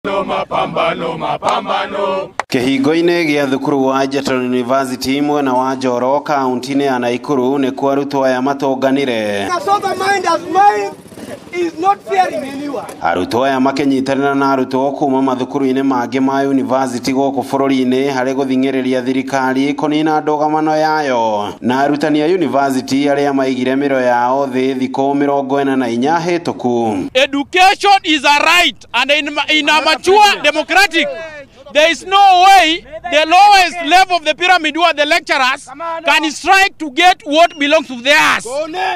Mapambano. Kihingo-inĩ gĩa thukuru wa Egerton University mwena wa Njoro kaunti-inĩ ya Nakuru nĩ kwa arutwo aya matonganire. Arutwo aya makenyitanĩra na arutwo kuma mathukuru-inĩ mangĩ ma university gũkũ bũrũri-inĩ harĩ gũthing'ĩrĩria thirikari kũnina ndũgamano yayo. Na arutani a university arĩa maigire mĩro yao thĩ thikũ 44 hĩtũku. Education is a right, and in a mature democratic, there is no way the lowest level of the pyramid, who are the lecturers, can strike to get what belongs to theirs.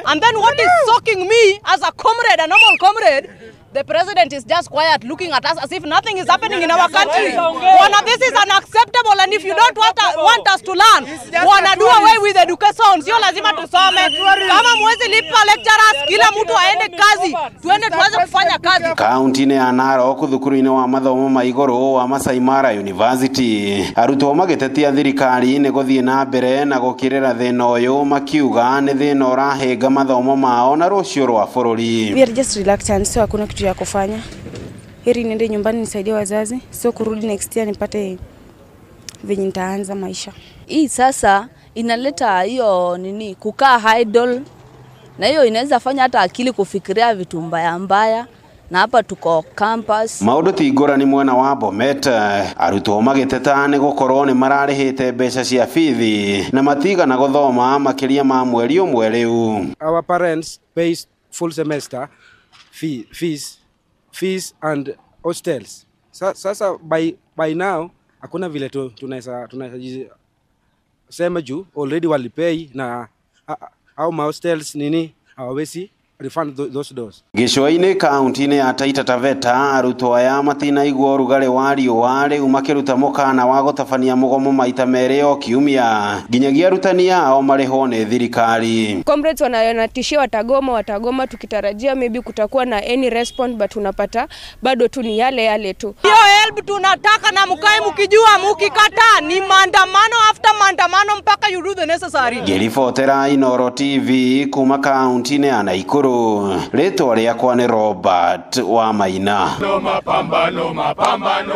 And then what is shocking me as a comrade, a normal comrade, the president is just quiet looking at us as if nothing is happening in our country. This is unacceptable, and if you don't want us to learn, wanna do away with education, sio lazima tusome. Kama mwezi lipa lecturers, kila mtu aende kazi, tuende tuanze kufanya kazi. Kaunti-inĩ ya Narok thukuru-inĩ wa mathomo ma igũrũ wa Masai Mara University, arutwo magĩtetia thirikari nĩ gũthiĩ na mbere na gũkĩrĩra thĩna ũyũ makiuga nĩ thĩna ũrahenga mathomo mao na rũciũ rwa bũrũri. We are just reluctant, so hakuna kitu ya kufanya. Heri niende nyumbani nisaidie wazazi, so kurudi next year nipate venye nitaanza maisha. Hii sasa inaleta hiyo kukaa idle, na hiyo inaweza fanya hata akili kufikiria vitu mbaya. Na hapa tuko campus. Maũndũ ti ngũrani mwena wa Bomet, arutwo magĩteta nĩ gũkorwo nĩ mararĩhĩte mbeca cia bithi na matigana gũthoma makĩria ma mweri ũmwe rĩu. Our parents pay full semester fees and hostels. Sasa by now hakuna vile tunaweza sema juu already walipay na au hostels hawawezi refund those doors. Gĩcũa-inĩ kaunti-inĩ ya Taita Taveta arutwo aya matinaigua ũrugarĩ wa riũa rĩu makĩruta mũkana wa gũtabania mũgomo maita merĩ o kiumia nginyagia arutani ao marĩhwo nĩ thirikari. Comrades wanatishia watagoma tukitarajia maybe kutakuwa na any response, but unapata bado tu ni yale tu. Hiyo help tunataka, na mkae mkijua, mkikataa ni maandamano after maandamano mpaka you do the necessary. Ngĩribotera Inooro TV kuma kaunti-inĩ ya Nakuru. Rĩtwa rĩakwa nĩ Robert wa Maina. Mapambano.